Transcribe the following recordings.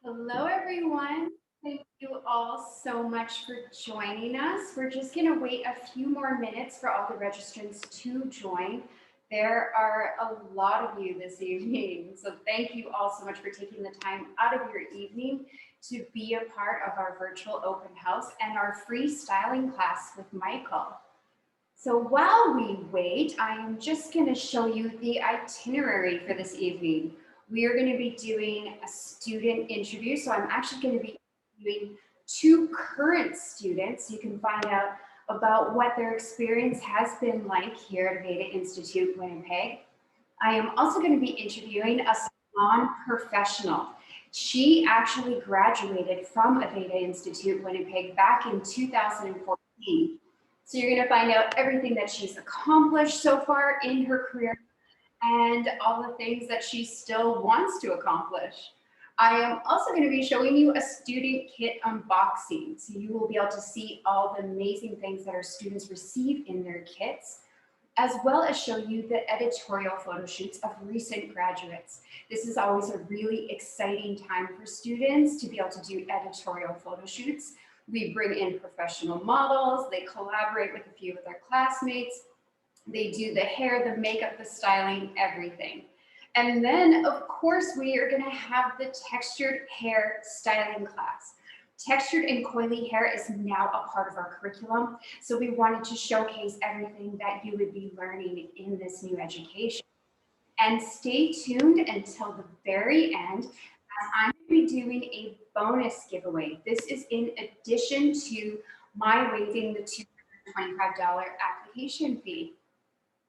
Hello, everyone. Thank you all so much for joining us. We're just going to wait a few more minutes for all the registrants to join. There are a lot of you this evening, so thank you all so much for taking the time out of your evening to be a part of our virtual open house and our free styling class with Michael. So while we wait, I am just going to show you the itinerary for this evening. We are going to be doing a student interview. So I'm actually going to be interviewing two current students. You can find out about what their experience has been like here at Aveda Institute Winnipeg. I am also going to be interviewing a Salon professional. She actually graduated from Aveda Institute Winnipeg back in 2014. So you're going to find out everything that she's accomplished so far in her career and all the things that she still wants to accomplish. I am also going to be showing you a student kit unboxing. So you will be able to see all the amazing things that our students receive in their kits, as well as show you the editorial photo shoots of recent graduates. This is always a really exciting time for students to be able to do editorial photo shoots. We bring in professional models, they collaborate with a few of their classmates, they do the hair, the makeup, the styling, everything. And then, of course, we are going to have the textured hair styling class. Textured and coily hair is now a part of our curriculum, so we wanted to showcase everything that you would be learning in this new education. And stay tuned until the very end, as I'm going to be doing a bonus giveaway. This is in addition to my waiving the $225 application fee.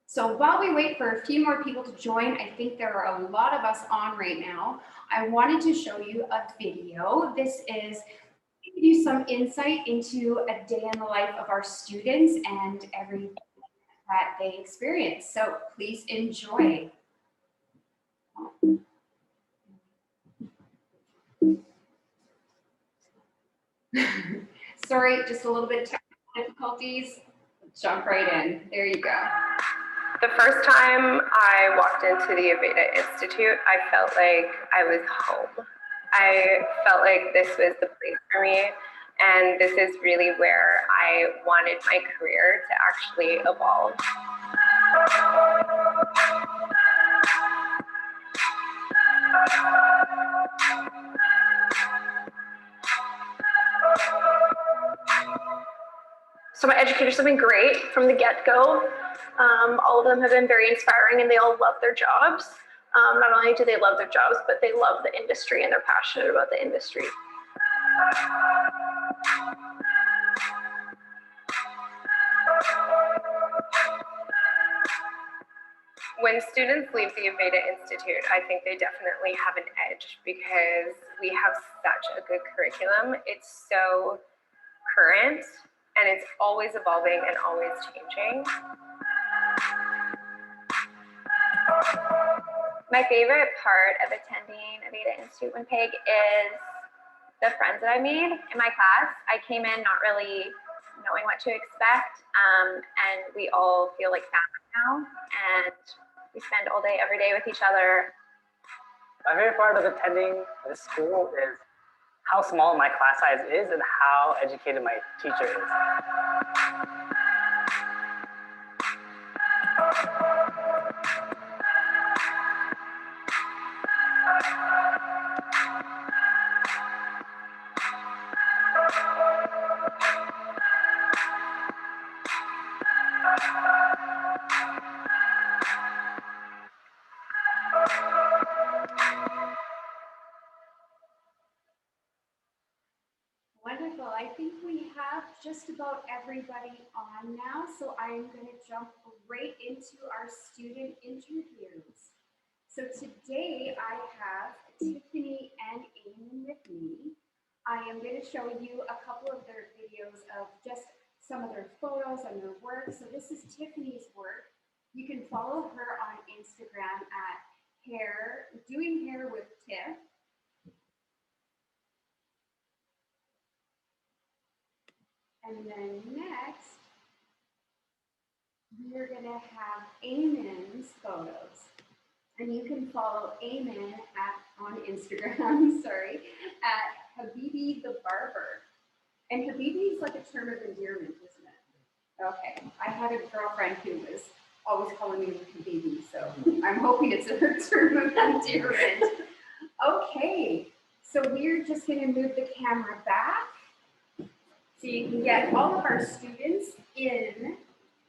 So while we wait for a few more people to join, I think there are a lot of us on right now. I wanted to show you a video. This is to give you some insight into a day in the life of our students and everything that they experience. So please enjoy. Sorry, just a little bit of technical difficulties. Let's jump right in. There you go. The first time I walked into the Aveda Institute, I felt like I was home. I felt like this was the place for me, and this is really where I wanted my career to actually evolve. So my educators have been great from the get-go. All of them have been very inspiring, and they all love their jobs. Not only do they love their jobs, but they love the industry and they're passionate about the industry. When students leave the Aveda Institute, I think they definitely have an edge because we have such a good curriculum. It's so current and it's always evolving and always changing. My favorite part of attending Aveda Institute Winnipeg is the friends that I made in my class. I came in not really knowing what to expect, and we all feel like family now, and we spend all day, every day with each other. My favorite part of attending this school is how small my class size is and how educated my teacher is. Wonderful. I think we have just about everybody on now, so I'm going to jump right into our student interviews. So today I have Tiffany and Amy with me. I am going to show you a couple of their videos of just some of their photos and their work. So this is Tiffany's work. You can follow her on Instagram at Doing Hair with Tiff. And then next, we're going to have Eamon's photos. And you can follow Eamon on Instagram, sorry, at Habibi the Barber. And Habibi is like a term of endearment, isn't it? Okay, I had a girlfriend who was always calling me Habibi, so I'm hoping it's a term of endearment. Okay, so we're just gonna move the camera back so you can get all of our students in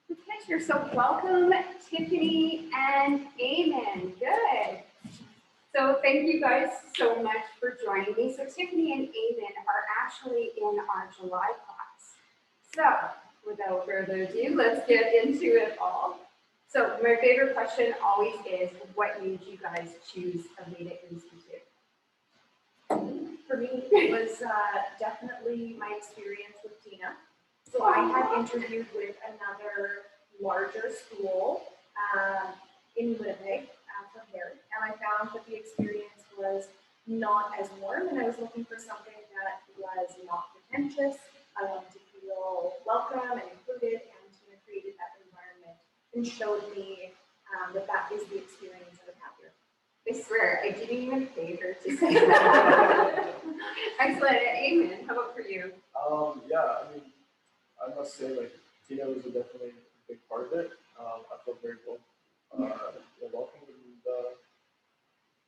the picture. So welcome, Tiffany and Eamon. Good. So thank you guys so much for joining me. So Tiffany and Eamon are actually in our July class. So without further ado, let's get into it all. So my favorite question always is, what made you guys choose Aveda Institute? For me, it was definitely my experience with Tina. So I had interviewed with another larger school in Winnipeg from here, and I found that the experience was not as warm, and I was looking for something that was not pretentious. I wanted to feel welcome and included, and Tina created that environment and showed me that is the experience I would have here. I swear, I didn't even pay her to say that. Excellent. Eamon, how about for you? Yeah, I mean, I must say, like, Tina was definitely a big part of it. I felt very welcome, and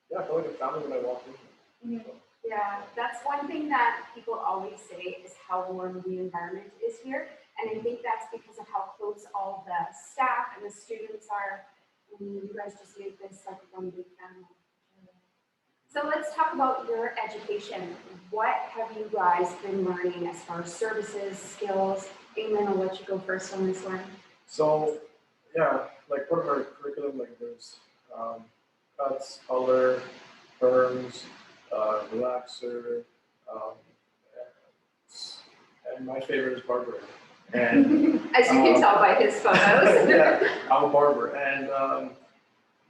yeah, I felt like a family when I walked in. So. Yeah, that's one thing that people always say is how warm the environment is here. And I think that's because of how close all the staff and the students are. And you guys just make this like one big family. So let's talk about your education. What have you guys been learning as far as services, skills? Eamon, I'll let you go first on this one. So, yeah, like part of our curriculum, like there's cuts, color, perms, relaxer, and my favorite is barbering. And as you can tell by his photos. yeah, I'm a barber, and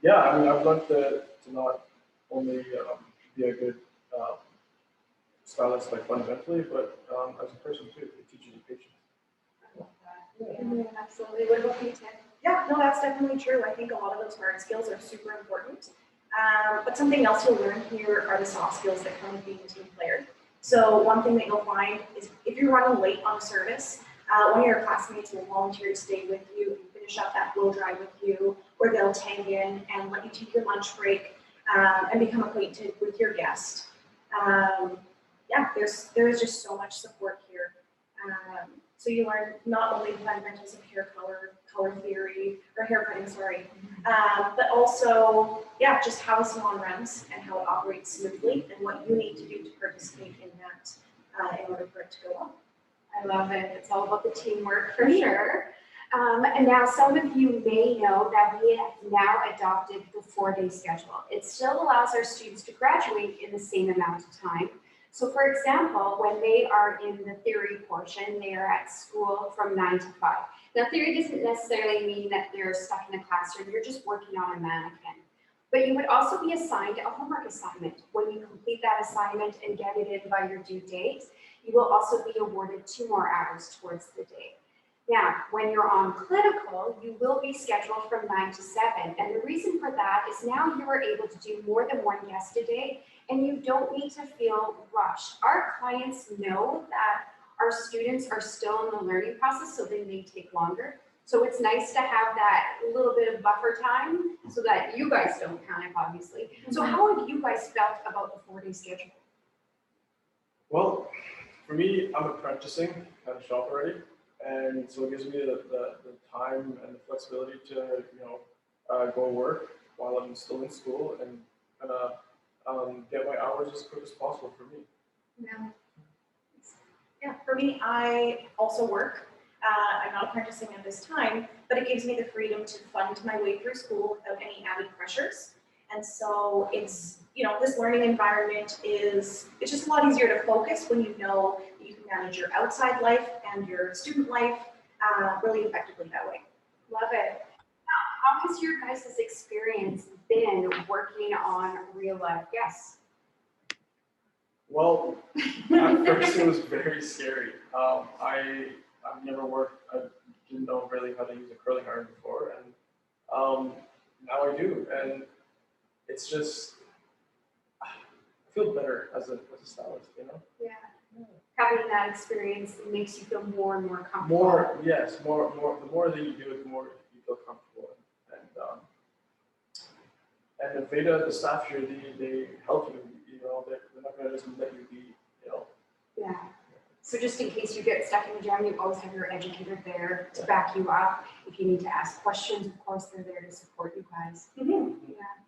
yeah, I mean, I've learned to not only be a good stylist, like fundamentally, but as a person too, it teaches you patience. Absolutely. What about you, Tim? Yeah, no, that's definitely true. I think a lot of those hard skills are super important. But something else you'll learn here are the soft skills that come with being a team player. So one thing that you'll find is if you're running late on a service, one of your classmates will volunteer to stay with you and finish up that blow dry with you, or they'll tag in and let you take your lunch break and become acquainted with your guest. Yeah, there is just so much support here. So you learn not only the fundamentals of hair color theory, or hair cutting, sorry, but also, yeah, just how a salon runs and how it operates smoothly and what you need to do to participate in that in order for it to go on. I love it. It's all about the teamwork for sure. And now some of you may know that we have now adopted the 4-day schedule. It still allows our students to graduate in the same amount of time. So for example, when they are in the theory portion, they are at school from 9 to 5. Now theory doesn't necessarily mean that you're stuck in a classroom, you're just working on a mannequin. But you would also be assigned a homework assignment. When you complete that assignment and get it in by your due date, you will also be awarded 2 more hours towards the day. Now, when you're on clinical, you will be scheduled from 9 to 7. And the reason for that is now you are able to do more than one guest a day, and you don't need to feel rushed. Our clients know that our students are still in the learning process, so they may take longer. So it's nice to have that little bit of buffer time so that you guys don't panic, obviously. So how have you guys felt about the 4-day schedule? Well, for me, I'm apprenticing at a shop already, and so it gives me the time and the flexibility to go work while I'm still in school and kind of get my hours as quick as possible for me. Yeah, for me, I also work. I'm not apprenticing at this time, but it gives me the freedom to fund my way through school without any added pressures. And so it's, this learning environment it's just a lot easier to focus when you know that you can manage your outside life and your student life really effectively that way. Love it. Now, how has your guys' experience been working on real life guests? Well, at first it was very scary. I've never worked, I didn't know really how to use a curling iron before, and now I do. And it's just, I feel better as a stylist, you know? Yeah. Having that experience makes you feel more and more comfortable. More, yes, more. The more that you do it, the more you feel comfortable. And Aveda, the staff here, they help you. You know, they're not gonna just let you be. You know. Yeah. So just in case you get stuck in the jam, you always have your educator there to back you up. If you need to ask questions, of course, they're there to support you guys.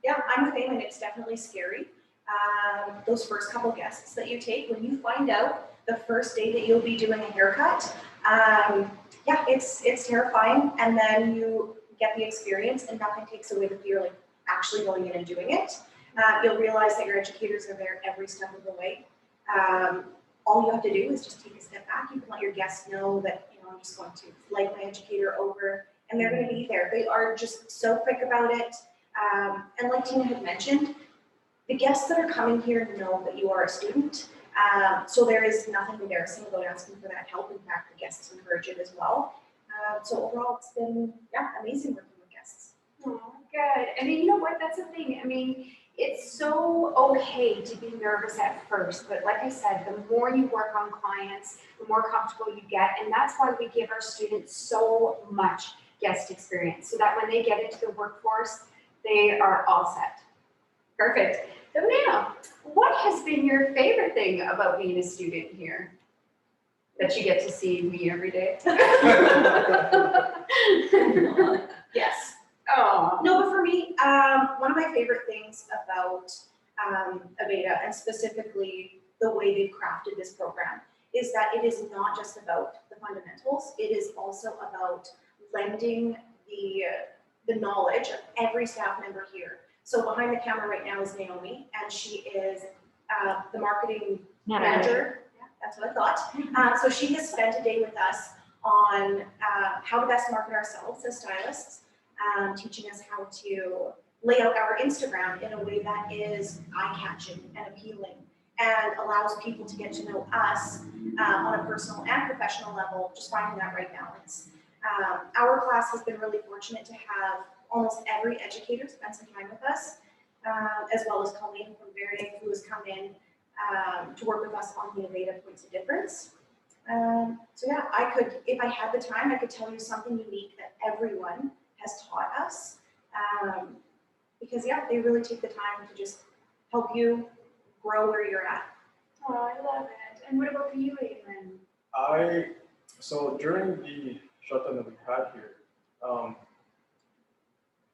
Yeah, I'm the same, and it's definitely scary. Those first couple guests that you take, when you find out the first day that you'll be doing a haircut, yeah, it's terrifying. And then you get the experience, and nothing takes away the fear, like actually going in and doing it. You'll realize that your educators are there every step of the way. All you have to do is just take a step back. You can let your guests know that, you know, I'm just going to flag my educator over, and they're going to be there. They are just so quick about it. And like Tina had mentioned, the guests that are coming here know that you are a student. So there is nothing embarrassing about asking for that help. In fact, the guests encourage it as well. So overall, it's been, yeah, amazing working with guests. Oh, good. I mean, you know what? That's the thing. I mean, it's so okay to be nervous at first, but like I said, the more you work on clients, the more comfortable you get. And that's why we give our students so much guest experience, so that when they get into the workforce, they are all set. Perfect. So now, what has been your favorite thing about being a student here? That you get to see me every day? Yes. Oh. No, but for me, one of my favorite things about Aveda, and specifically the way they've crafted this program, is that it is not just about the fundamentals. It is also about lending the knowledge of every staff member here. So behind the camera right now is Naomi, and she is the marketing manager. Yeah, that's what I thought. So she has spent a day with us on how to best market ourselves as stylists, teaching us how to lay out our Instagram in a way that is eye-catching and appealing and allows people to get to know us on a personal and professional level, just finding that right balance. Our class has been really fortunate to have almost every educator spend some time with us, as well as Colleen from Verde, who has come in to work with us on the Aveda points of difference. So yeah, I could, if I had the time, I could tell you something unique that everyone has taught us, because yeah, they really take the time to just help you grow where you're at. Oh, I love it. And what about you, Adrian? So during the shutdown that we had here, I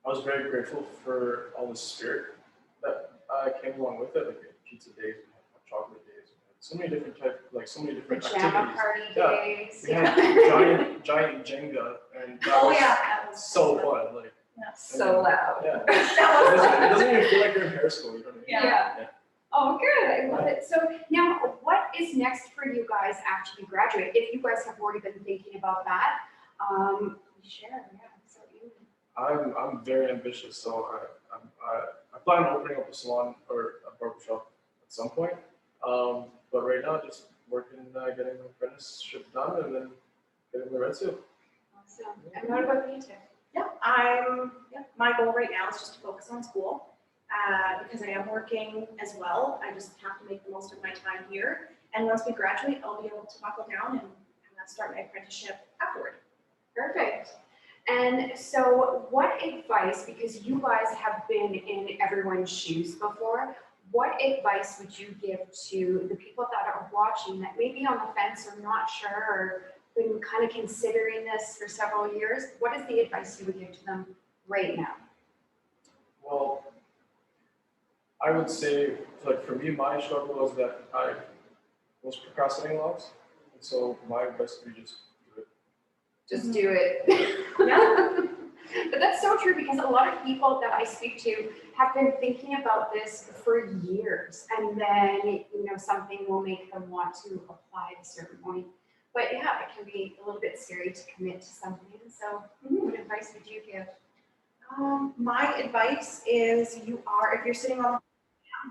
was very grateful for all the spirit that came along with it, like pizza days, we had chocolate days, we had so many different so many different Pajama activities. party Yeah. days. We had giant Jenga, and that was that was so fun. Like, So loud. yeah, it doesn't even feel like you're in hair school. You know what I mean? Yeah. Oh, good. I love it. So now, what is next for you guys after you graduate? If you guys have already been thinking about that, share. Yeah. So you. I'm very ambitious, so I plan on opening up a salon or a barbershop at some point. But right now, just working, getting the apprenticeship done, and then getting the red seal. Awesome. And what about you, Tiff? Yeah, my goal right now is just to focus on school, because I am working as well. I just have to make the most of my time here. And once we graduate, I'll be able to buckle down and start my apprenticeship afterward. Perfect. And so what advice, because you guys have been in everyone's shoes before, what advice would you give to the people that are watching that may be on the fence or not sure or been kind of considering this for several years? What is the advice you would give to them right now? Well, I would say, like for me, my struggle was that I was procrastinating a lot, and so my advice would be just do it. Just do it. Yeah. But that's so true, because a lot of people that I speak to have been thinking about this for years, and then, you know, something will make them want to apply at a certain point. But yeah, it can be a little bit scary to commit to something. So what advice would you give? My advice is if you're sitting on the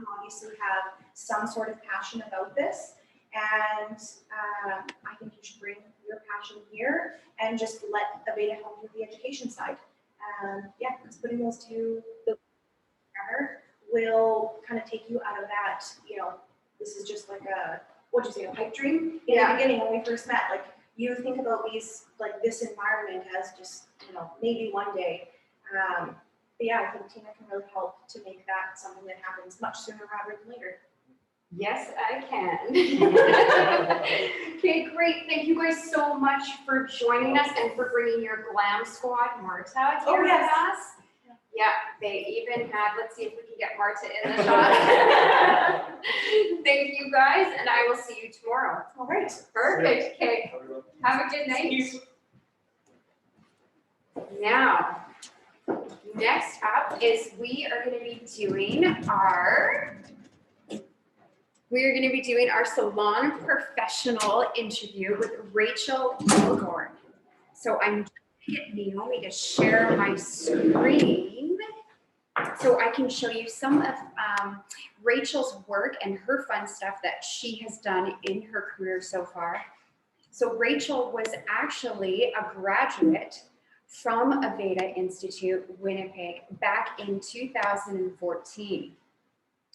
you obviously have some sort of passion about this, and I think you should bring your passion here and just let Aveda help you with the education side. Yeah, because putting those two together will kind of take you out of that, this is just like what'd you say, a pipe dream? In Yeah. the beginning, when we first met, like, you think about these, like, this environment as just, maybe one day. But yeah, I think Tina can really help to make that something that happens much sooner rather than later. Yes, I can. Okay, great. Thank you guys so much for joining us and for bringing your glam squad, Marta, here with us. Yeah, they even had, let's see if we can get Marta in the shot. Thank you guys, and I will see you tomorrow. All right. Perfect. Okay, have a good night. Now, next up is we are going to be doing our salon professional interview with Rachel Kilgour. So I'm going to get Naomi to share my screen so I can show you some of Rachel's work and her fun stuff that she has done in her career so far. So Rachel was actually a graduate from Aveda Institute, Winnipeg, back in 2014.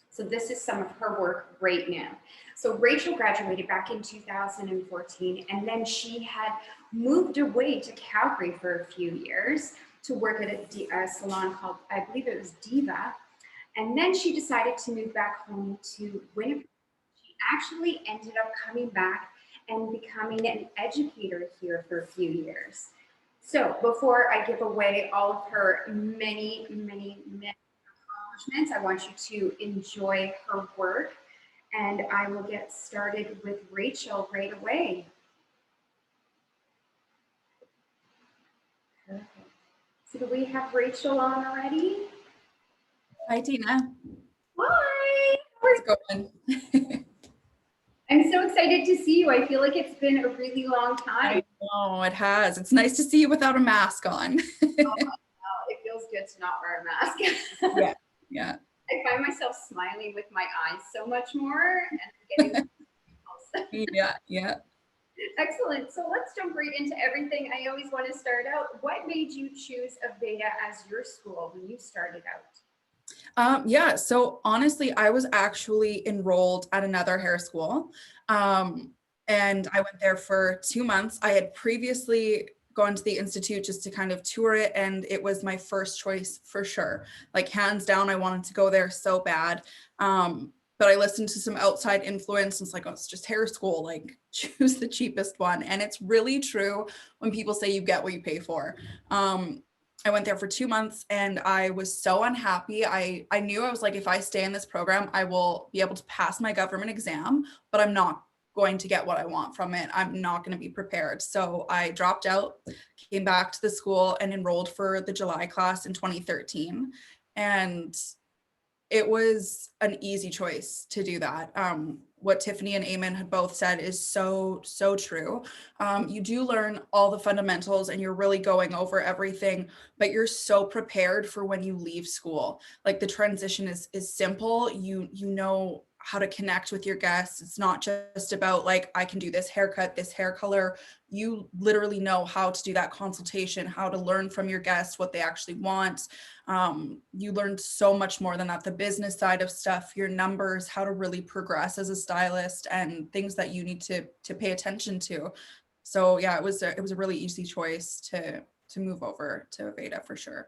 So this is some of her work right now. So Rachel graduated back in 2014, and then she had moved away to Calgary for a few years to work at a salon called, I believe it was Diva. And then she decided to move back home to Winnipeg. She actually ended up coming back and becoming an educator here for a few years. So before I give away all of her many accomplishments, I want you to enjoy her work, and I will get started with Rachel right away. Perfect. So do we have Rachel on already? Hi, Tina. Hi. How's it going? I'm so excited to see you. I feel like it's been a really long time. Oh, it has. It's nice to see you without a mask on. It feels good to not wear a mask. Yeah. I find myself smiling with my eyes so much more and getting Yeah. Excellent. So let's jump right into everything. I always want to start out. What made you choose Aveda as your school when you started out? Yeah, so honestly, I was actually enrolled at another hair school, and I went there for 2 months. I had previously gone to the Institute just to kind of tour it, and it was my first choice for sure. Like, hands down, I wanted to go there so bad. But I listened to some outside influence and it's like, oh, it's just hair school, like choose the cheapest one. And it's really true when people say you get what you pay for. I went there for 2 months and I was so unhappy. I knew, I was like, if I stay in this program, I will be able to pass my government exam, but I'm not going to get what I want from it. I'm not going to be prepared. So I dropped out, came back to the school and enrolled for the July class in 2013. And it was an easy choice to do that. What Tiffany and Eamon had both said is so true. You do learn all the fundamentals and you're really going over everything, but you're so prepared for when you leave school. Like, the transition is simple. You know how to connect with your guests. It's not just about like, I can do this haircut, this hair color. You literally know how to do that consultation, how to learn from your guests what they actually want. You learn so much more than that. The business side of stuff, your numbers, how to really progress as a stylist, and things that you need to pay attention to. So yeah, it was a really easy choice to move over to Aveda for sure.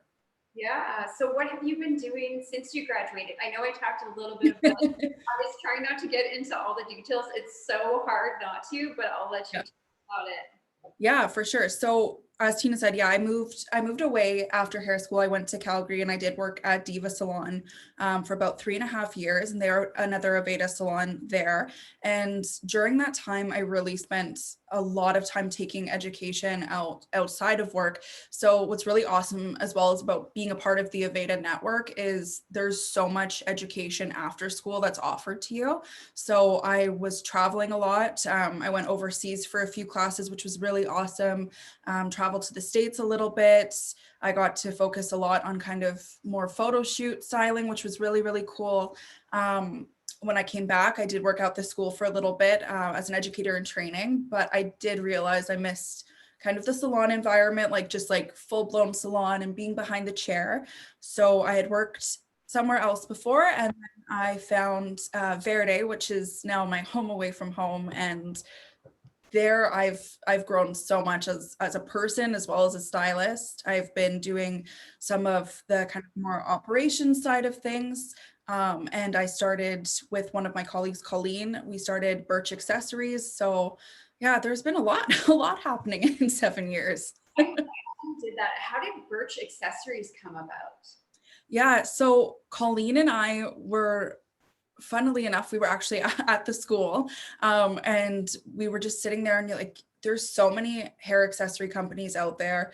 Yeah. So what have you been doing since you graduated? I know I talked a little bit about it. I was trying not to get into all the details. It's so hard not to, but I'll let you talk about it. Yeah, for sure. So as Tina said, yeah, I moved away after hair school. I went to Calgary and I did work at Diva Salon for about 3.5 years, and they're another Aveda salon there. And during that time, I really spent a lot of time taking education outside of work. So what's really awesome as well as about being a part of the Aveda network is there's so much education after school that's offered to you. So I was traveling a lot. I went overseas for a few classes, which was really awesome. Traveled to the States a little bit. I got to focus a lot on kind of more photo shoot styling, which was really cool. When I came back, I did work out the school for a little bit as an educator in training, but I did realize I missed kind of the salon environment, like just like full-blown salon and being behind the chair. So I had worked somewhere else before, and then I found Verde, which is now my home away from home, and there I've grown so much as a person as well as a stylist. I've been doing some of the kind of more operations side of things. And I started with one of my colleagues, Colleen. We started Birch Accessories. So yeah, there's been a lot happening in 7 years. Did that? How did Birch Accessories come about? Yeah, so Colleen and I were, funnily enough, we were actually at the school, and we were just sitting there, and you're like, there's so many hair accessory companies out there.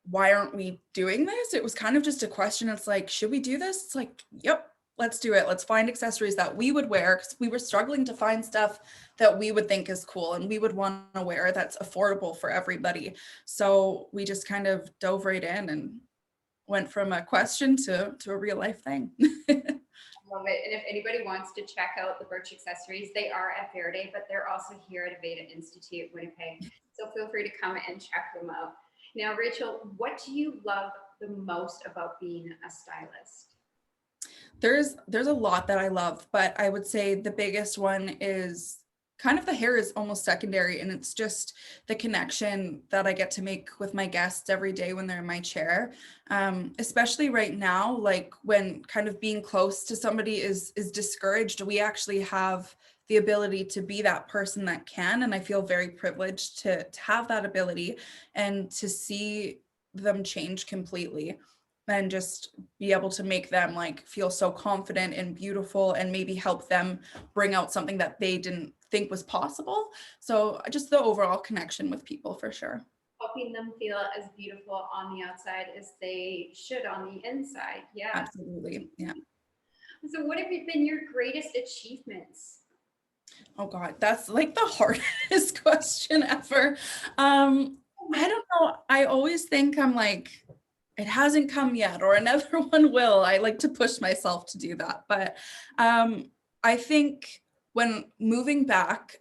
Why aren't we doing this? It was kind of just a question. It's like, should we do this? It's like, yep, let's do it. Let's find accessories that we would wear, because we were struggling to find stuff that we would think is cool and we would want to wear that's affordable for everybody. So we just kind of dove right in and went from a question to a real life thing. Love it. And if anybody wants to check out the Birch Accessories, they are at Verde, but they're also here at Aveda Institute Winnipeg. So feel free to come and check them out. Now, Rachel, what do you love the most about being a stylist? There's a lot that I love, but I would say the biggest one is kind of the hair is almost secondary, and it's just the connection that I get to make with my guests every day when they're in my chair. Especially right now, like when kind of being close to somebody is discouraged, we actually have the ability to be that person that can, and I feel very privileged to have that ability and to see them change completely and just be able to make them like feel so confident and beautiful, and maybe help them bring out something that they didn't think was possible. So just the overall connection with people, for sure. Helping them feel as beautiful on the outside as they should on the inside. Yeah. Absolutely. Yeah. So what have been your greatest achievements? Oh God, that's like the hardest question ever. I don't know. I always think I'm like, it hasn't come yet, or another one will. I like to push myself to do that. But I think when moving back,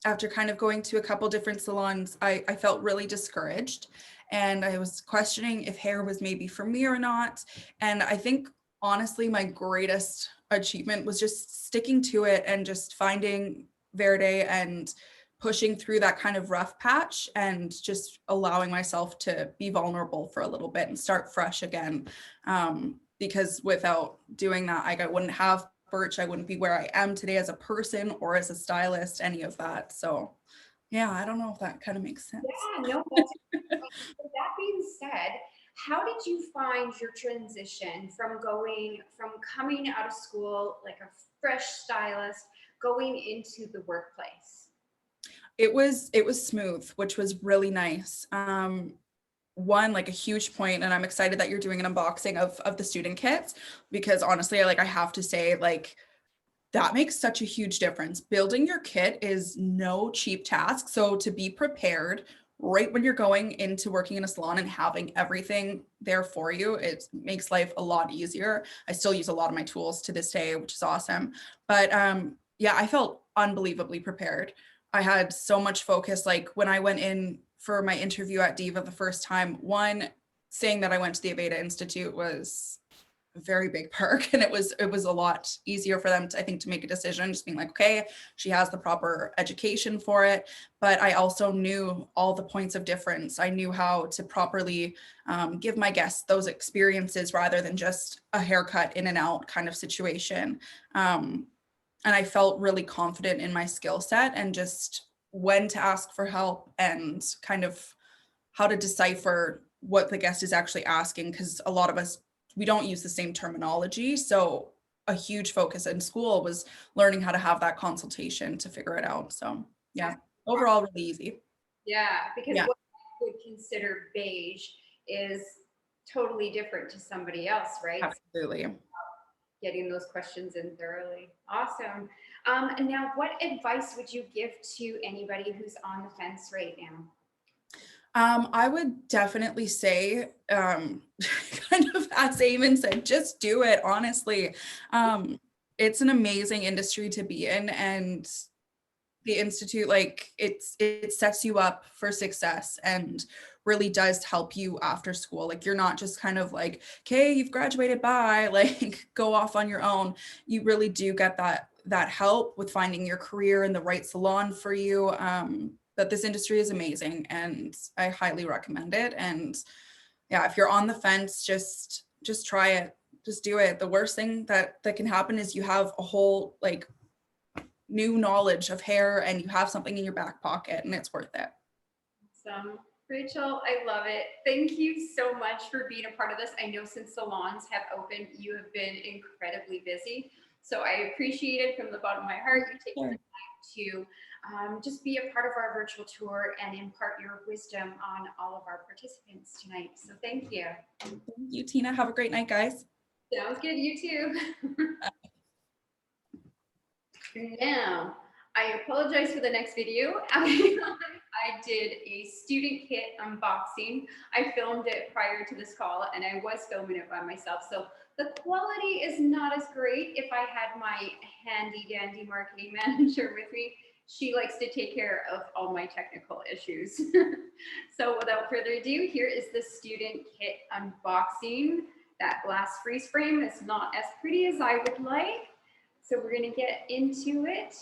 after kind of going to a couple different salons, I felt really discouraged, and I was questioning if hair was maybe for me or not. And I think honestly, my greatest achievement was just sticking to it and just finding Verde and pushing through that kind of rough patch and just allowing myself to be vulnerable for a little bit and start fresh again. Because without doing that, I wouldn't have Birch. I wouldn't be where I am today as a person or as a stylist, any of that. So yeah, I don't know if that kind of makes sense. Yeah, no, that's with that being said, how did you find your transition from coming out of school like a fresh stylist going into the workplace? It was smooth, which was really nice. One, like a huge point, and I'm excited that you're doing an unboxing of the student kits, because honestly, I have to say, like, that makes such a huge difference. Building your kit is no cheap task. So to be prepared right when you're going into working in a salon and having everything there for you, it makes life a lot easier. I still use a lot of my tools to this day, which is awesome. But yeah, I felt unbelievably prepared. I had so much focus. Like when I went in for my interview at Diva the first time, one, saying that I went to the Aveda Institute was a very big perk, and it was a lot easier for them to, I think, to make a decision, just being like, okay, she has the proper education for it. But I also knew all the points of difference. I knew how to properly give my guests those experiences rather than just a haircut in and out kind of situation. And I felt really confident in my skill set and just when to ask for help and kind of how to decipher what the guest is actually asking, because a lot of us, we don't use the same terminology. So a huge focus in school was learning how to have that consultation to figure it out. So yeah, overall really easy. Yeah, because what I would consider beige is totally different to somebody else, right? Absolutely. Getting those questions in thoroughly. Awesome. And now what advice would you give to anybody who's on the fence right now? I would definitely say, kind of as Eamon said, just do it, honestly. It's an amazing industry to be in, and the Institute, like it sets you up for success and really does help you after school. Like you're not just kind of like, okay, you've graduated, bye, like go off on your own. You really do get that help with finding your career and the right salon for you. But this industry is amazing and I highly recommend it. And yeah, if you're on the fence, just try it, just do it. The worst thing that can happen is you have a whole like new knowledge of hair and you have something in your back pocket and it's worth it. Awesome. Rachel, I love it. Thank you so much for being a part of this. I know since salons have opened, you have been incredibly busy. So I appreciate it from the bottom of my heart. You taking the time to just be a part of our virtual tour and impart your wisdom on all of our participants tonight. So thank you. Thank you, Tina. Have a great night, guys. Sounds good. You too. Now, I apologize for the next video. I did a student kit unboxing. I filmed it prior to this call and I was filming it by myself. So the quality is not as great. If I had my handy dandy marketing manager with me, she likes to take care of all my technical issues. So without further ado, here is the student kit unboxing. That glass freeze frame is not as pretty as I would like. So we're gonna get into it.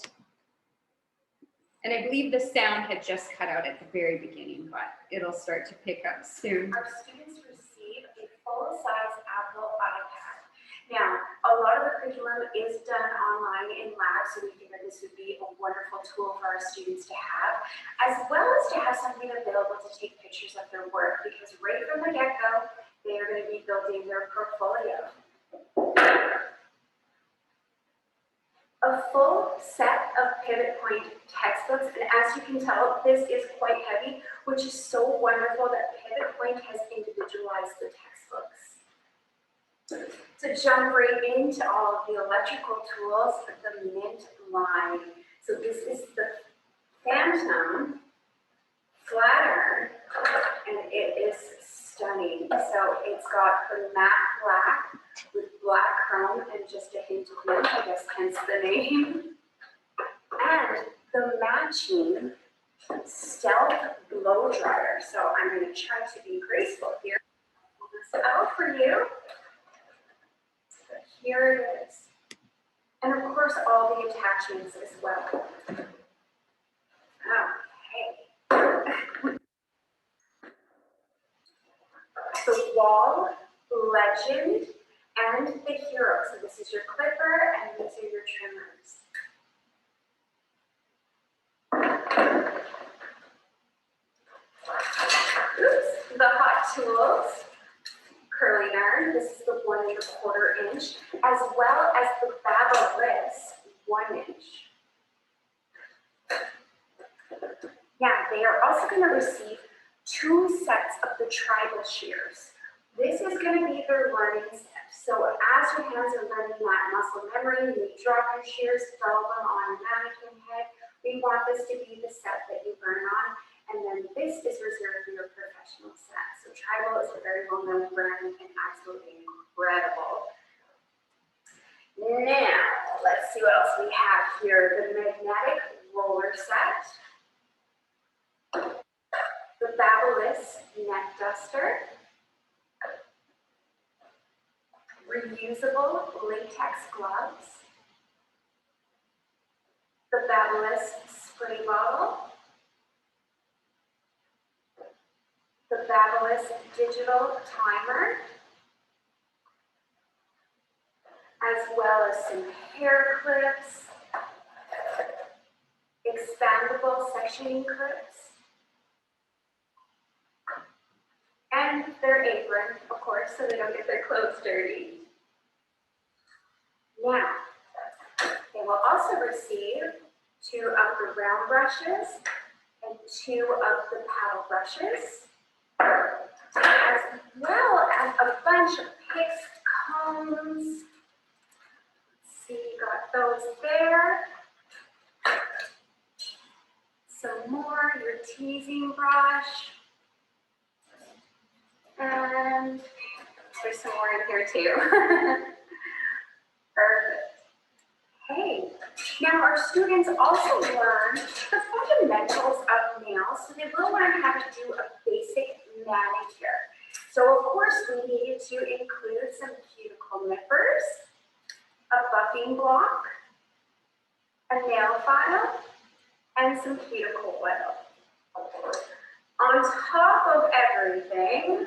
And I believe the sound had just cut out at the very beginning, but it'll start to pick up soon. Our students receive a full-size Apple iPad. Now, a lot of the curriculum is done online in labs, so we figured this would be a wonderful tool for our students to have, as well as to have something available to take pictures of their work, because right from the get-go, they are going to be building their portfolio. A full set of pivot point textbooks, and as you can tell, this is quite heavy, which is so wonderful that Pivot Point has individualized the textbooks. To jump right into all of the electrical tools, the Mint line. So this is the Phantom Flatter, and it is stunning. So it's got the matte black with black chrome and just a hint of mint, I guess hence the name. And the matching stealth blow dryer. So I'm going to try to be graceful here. Pull this out for you. So here it is. And of course, all the attachments as well. Okay. The Wall Legend and the Hero. So this is your clipper and these are your trimmers. Oops. The Hot Tools curling iron. This is the 1¼ inch, as well as the Babyliss 1 inch. Yeah, they are also going to receive 2 sets of the tribal shears. This is going to be their learning step. So as your hands are learning that muscle memory, you drop your shears, throw them on a mannequin head. We want this to be the set that you learn on. And then this is reserved for your professional set. So Tribal is a very well-known brand and absolutely incredible. Now, let's see what else we have here. The magnetic roller set. The Babyliss neck duster. Reusable latex gloves. The Babyliss spray bottle. The Babyliss digital timer, as well as some hair clips, expandable sectioning clips, and their apron, of course, so they don't get their clothes dirty. Now, they will also receive 2 of the round brushes and 2 of the paddle brushes, as well as a bunch of fixed combs. Let's see, you got those there. Some more, your teasing brush. And there's some more in here too. Perfect. Hey, Now, our students also learn the fundamentals of nails, so they will learn how to do a basic manicure. So, of course, we needed to include some cuticle nippers, a buffing block, a nail file, and some cuticle oil. On top of everything,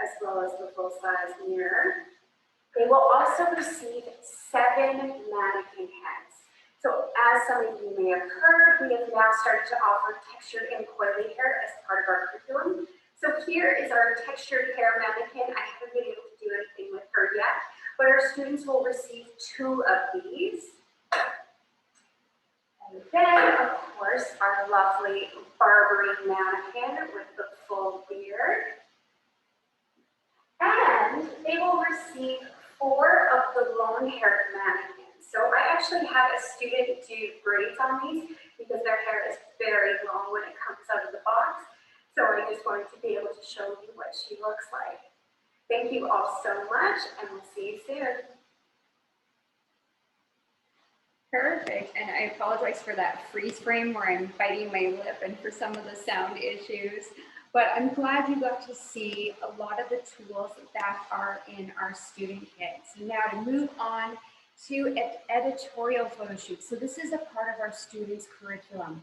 as well as the full-size mirror, they will also receive 7 mannequin heads. So as some of you may have heard, we have now started to offer textured and coily hair as part of our curriculum. So here is our textured hair mannequin. I haven't been able to do anything with her yet, but our students will receive 2 of these. And then, of course, our lovely Barbary mannequin with the full beard. And they will receive 4 of the long-haired mannequins. So I actually had a student do braids on these because their hair is very long when it comes out of the box. So I just wanted to be able to show you what she looks like. Thank you all so much, and we'll see you soon. Perfect, and I apologize for that freeze frame where I'm biting my lip and for some of the sound issues, but I'm glad you got to see a lot of the tools that are in our student kit. So now to move on to editorial photo shoot. So this is a part of our students' curriculum.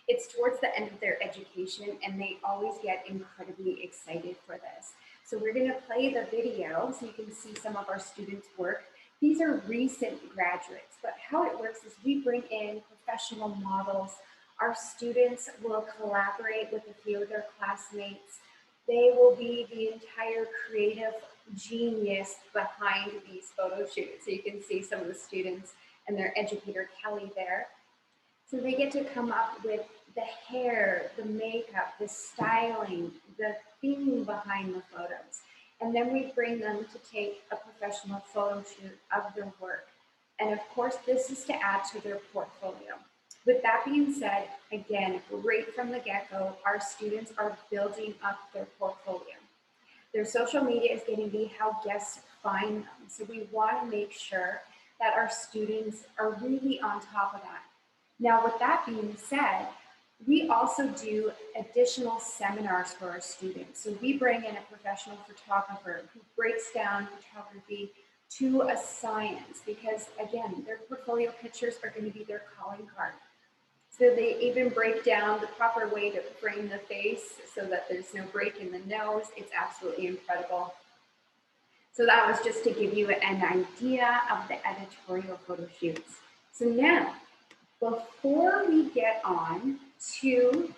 It's towards the end of their education and they always get incredibly excited for this. So we're gonna play the video so you can see some of our students' work. These are recent graduates, but how it works is we bring in professional models. Our students will collaborate with a few of their classmates. They will be the entire creative genius behind these photo shoots. So you can see some of the students and their educator, Kelly, there. So they get to come up with the hair, the makeup, the styling, the theme behind the photos. And then we bring them to take a professional photo shoot of their work. And of course, this is to add to their portfolio. With that being said, again, right from the get-go, our students are building up their portfolio. Their social media is going to be how guests find them. So we want to make sure that our students are really on top of that. Now, with that being said, we also do additional seminars for our students. So we bring in a professional photographer who breaks down photography to a science because, again, their portfolio pictures are going to be their calling card. So they even break down the proper way to frame the face so that there's no break in the nose. It's absolutely incredible. So that was just to give you an idea of the editorial photo shoots. So now, before we get on to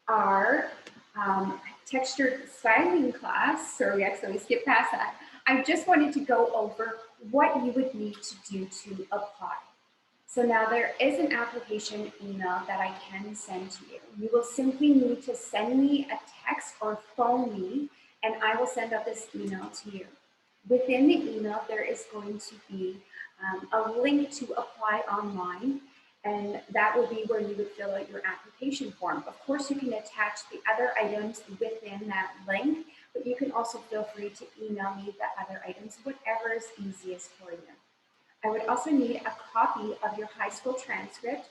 our textured styling class, so we actually skip past that, I just wanted to go over what you would need to do to apply. So now there is an application email that I can send to you. You will simply need to send me a text or phone me, and I will send out this email to you. Within the email, there is going to be a link to apply online, and that will be where you would fill out your application form. Of course, you can attach the other items within that link, but you can also feel free to email me the other items, whatever is easiest for you. I would also need a copy of your high school transcript.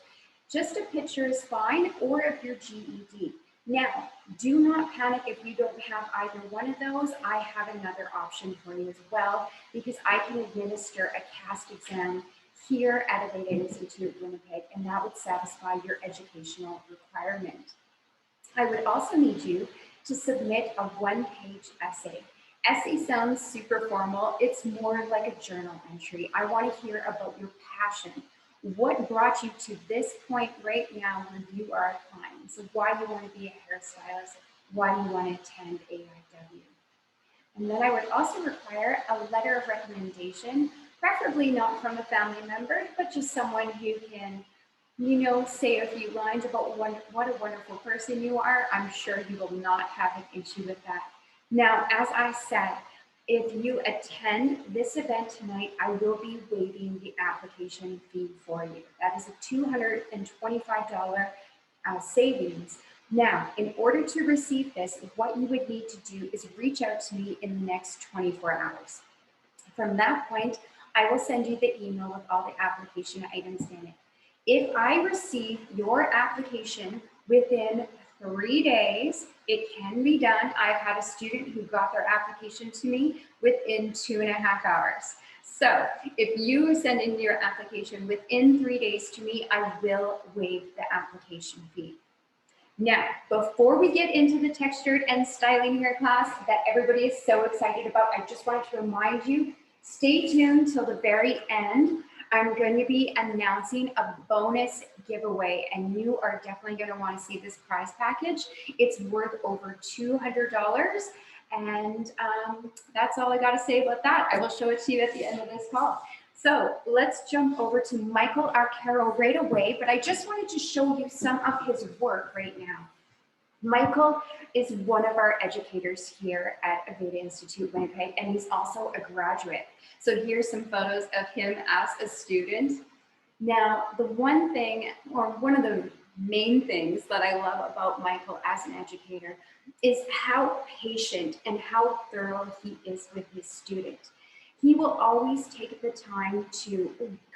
Just a picture is fine, or of your GED. Now, do not panic if you don't have either one of those. I have another option for you as well, because I can administer a CAST exam here at Aveda Institute Winnipeg, and that would satisfy your educational requirement. I would also need you to submit a one-page essay. Essay sounds super formal. It's more like a journal entry. I want to hear about your passion. What brought you to this point right now where you are applying? So why you want to be a hairstylist, why you want to attend AIW. And then I would also require a letter of recommendation, preferably not from a family member, but just someone who can, you know, say a few lines about what a wonderful person you are. I'm sure you will not have an issue with that. Now, as I said, if you attend this event tonight, I will be waiving the application fee for you. That is a $225 savings. Now, in order to receive this, what you would need to do is reach out to me in the next 24 hours. From that point, I will send you the email with all the application items in it. If I receive your application within 3 days, it can be done. I've had a student who got their application to me within 2.5 hours. So if you send in your application within 3 days to me, I will waive the application fee. Now, before we get into the textured and styling hair class that everybody is so excited about, I just wanted to remind you, stay tuned till the very end. I'm going to be announcing a bonus giveaway, and you are definitely going to want to see this prize package. It's worth over $200, and that's all I got to say about that. I will show it to you at the end of this call. So let's jump over to Michael Arquero right away, but I just wanted to show you some of his work right now. Michael is one of our educators here at Aveda Institute Winnipeg, and he's also a graduate. So here's some photos of him as a student. Now, the one thing, or one of the main things that I love about Michael as an educator is how patient and how thorough he is with his student. He will always take the time to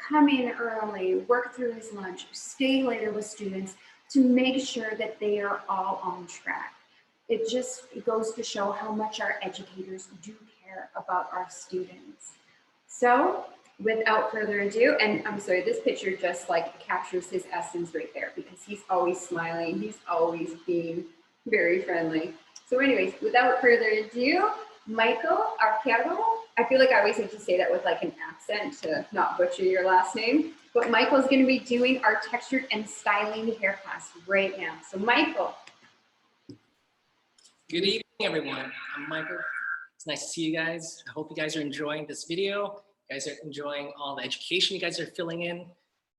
come in early, work through his lunch, stay later with students to make sure that they are all on track. It goes to show how much our educators do care about our students. So without further ado, and I'm sorry, this picture just like captures his essence right there because he's always smiling. He's always being very friendly. So anyways, without further ado, Michael Arquero. I feel like I always have to say that with like an accent to not butcher your last name. But Michael's going to be doing our textured and styling hair class right now. So Michael. Good evening, everyone. I'm Michael. It's nice to see you guys. I hope you guys are enjoying this video. You guys are enjoying all the education you guys are filling in.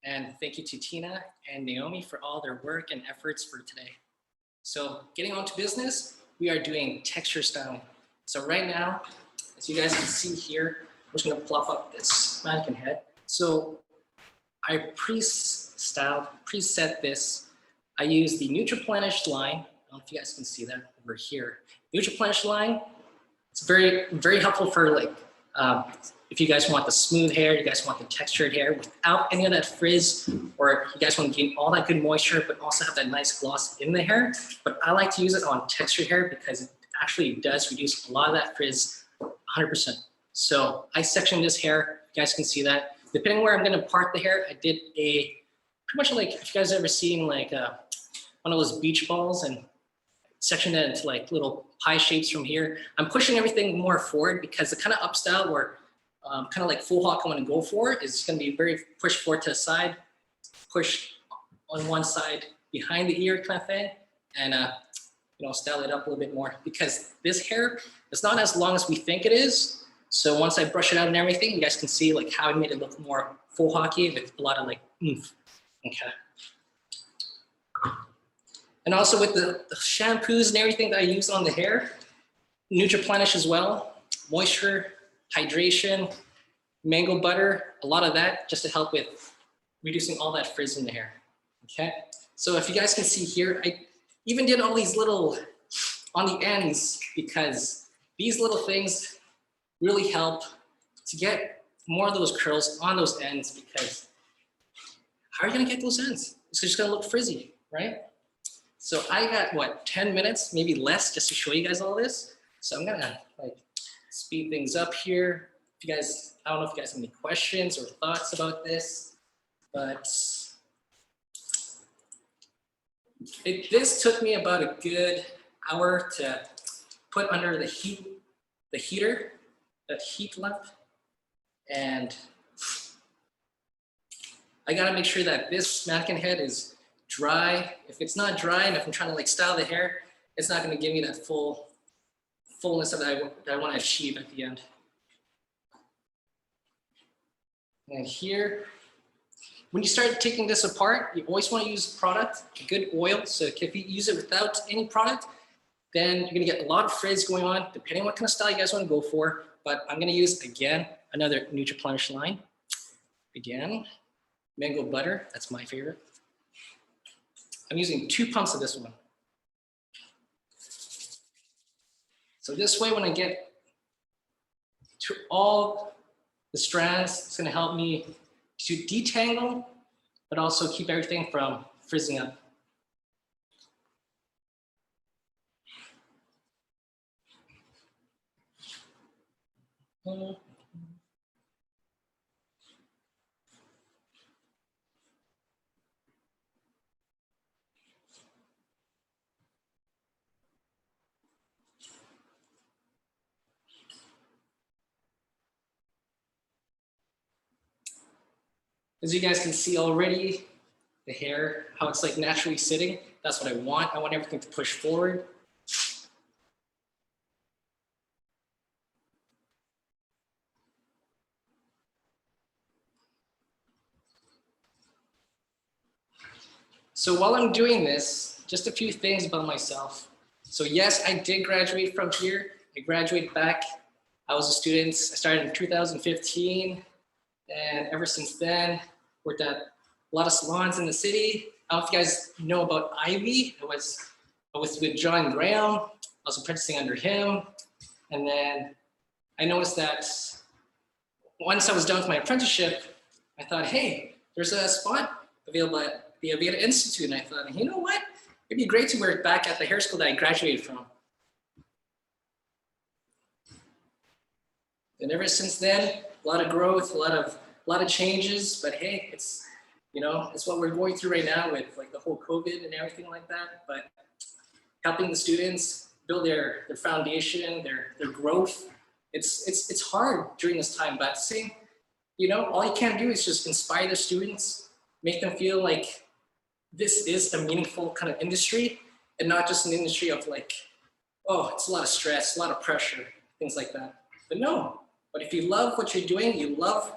And thank you to Tina and Naomi for all their work and efforts for today. So getting on to business, we are doing texture styling. So right now, as you guys can see here, I'm just gonna plop up this mannequin head. So I preset this. I use the Nutriplenish line. I don't know if you guys can see that over here. Nutriplenish line, it's very, very helpful for like, if you guys want the smooth hair, you guys want the textured hair without any of that frizz, or you guys want to gain all that good moisture, but also have that nice gloss in the hair. But I like to use it on textured hair because it actually does reduce a lot of that frizz 100%. So I sectioned this hair, you guys can see that. Depending where I'm gonna part the hair, I did a, pretty much like, if you guys ever seen like one of those beach balls and section it into like little pie shapes from here. I'm pushing everything more forward because the kind of up style where kind of like full hawk I want to go for is going to be very push forward to the side, push on one side behind the ear kind of thing, and you know, style it up a little bit more because this hair is not as long as we think it is. So once I brush it out and everything, you guys can see like how I made it look more full hawky with a lot of like oomph. Okay. And also with the shampoos and everything that I use on the hair, Nutriplenish as well, moisture, hydration, mango butter, a lot of that just to help with reducing all that frizz in the hair, okay? So if you guys can see here, I even did all these little on the ends because these little things really help to get more of those curls on those ends because how are you gonna get those ends? It's just gonna look frizzy, right? So I got what, 10 minutes, maybe less, just to show you guys all this. So I'm gonna like speed things up here. If you guys, I don't know if you guys have any questions or thoughts about this, but this took me about a good hour to put under the heater, that heat lamp. And I gotta make sure that this mannequin head is dry. If it's not dry and if I'm trying to like style the hair, it's not gonna give me that fullness that I wanna achieve at the end. And here, when you start taking this apart, you always wanna use product, a good oil. So if you use it without any product, then you're gonna get a lot of frizz going on, depending on what kind of style you guys wanna go for. But I'm gonna use, again, another Nutriplenish line. Again, mango butter, that's my favorite. I'm using 2 pumps of this one. So this way, when I get to all the strands. It's gonna help me to detangle, but also keep everything from frizzing up. As you guys can see already, the hair, how it's like naturally sitting, that's what I want. I want everything to push forward. So while I'm doing this, just a few things about myself. So yes, I did graduate from here. I graduated back. I was a student. I started in 2015. And ever since then, worked at a lot of salons in the city. I don't know if you guys know about Ivy. I was with John Graham. I was apprenticing under him. And then I noticed that once I was done with my apprenticeship, I thought, hey, there's a spot available at the Aveda Institute. And I thought, you know what? It'd be great to work back at the hair school that I graduated from. And ever since then, a lot of growth, a lot of changes, but hey, it's, you know, it's what we're going through right now with like the whole COVID and everything like that, but helping the students build their foundation, their growth. It's hard during this time, but see, you know, all you can do is just inspire the students, make them feel like this is a meaningful kind of industry and not just an industry of like, oh, it's a lot of stress, a lot of pressure, things like that. But no, but if you love what you're doing, you love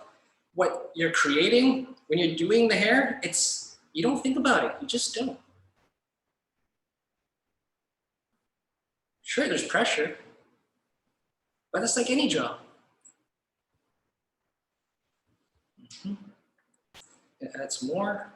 what you're creating, when you're doing the hair, you don't think about it, you just don't. Sure, there's pressure, but it's like any job. It adds more.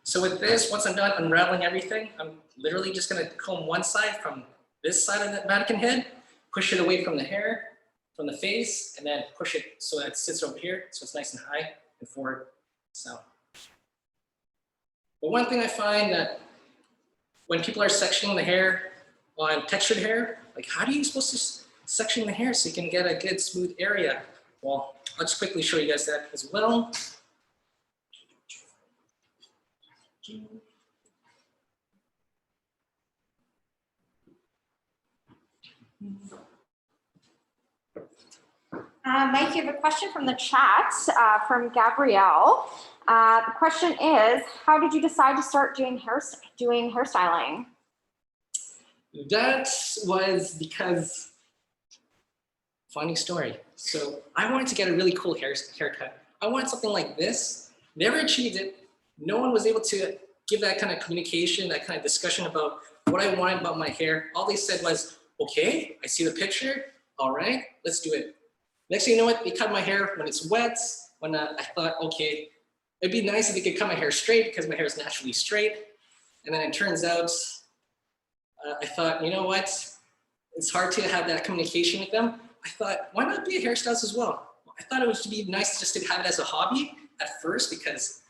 So with this, once I'm done unraveling everything, I'm literally just gonna comb one side from this side of the mannequin head, push it away from the hair, from the face, and then push it so that it sits over here, so it's nice and high and forward. So, but one thing I find that when people are sectioning the hair on textured hair, like how are you supposed to section the hair so you can get a good smooth area? Well, I'll just quickly show you guys that as well. Mike, you have a question from the chat from Gabrielle. The question is, how did you decide to start doing hairstyling? That was because, funny story. So I wanted to get a really cool haircut. I wanted something like this, never achieved it. No one was able to give that kind of communication, that kind of discussion about what I wanted about my hair. All they said was, okay, I see the picture. All right, let's do it. Next thing you know what, they cut my hair when it's wet, when I thought, okay, it'd be nice if they could cut my hair straight because my hair is naturally straight. And then it turns out, I thought, you know what, it's hard to have that communication with them. I thought, why not be a hairstylist as well? I thought it would be nice just to have it as a hobby at first because,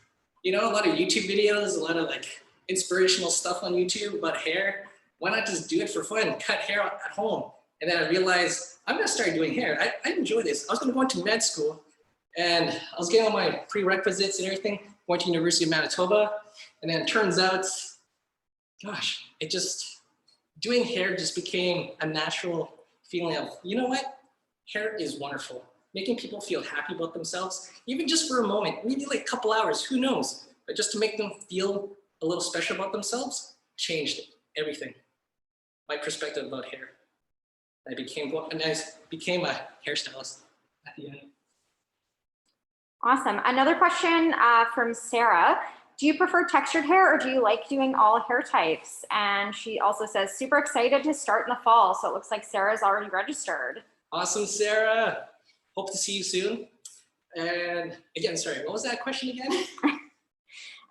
you know, a lot of YouTube videos, a lot of like inspirational stuff on YouTube about hair. Why not just do it for fun, cut hair at home? And then I realized I'm gonna start doing hair. I enjoy this. I was gonna go into med school and I was getting all my prerequisites and everything, going to University of Manitoba. And then it turns out, gosh, doing hair just became a natural feeling of, you know what? Hair is wonderful. Making people feel happy about themselves, even just for a moment, maybe like a couple hours, who knows? But just to make them feel a little special about themselves, changed everything. My perspective about hair. I became a hairstylist at the end. Awesome. Another question from Sarah. Do you prefer textured hair or do you like doing all hair types? And she also says, super excited to start in the fall. So it looks like Sarah's already registered. Awesome, Sarah. Hope to see you soon. And again, sorry, what was that question again?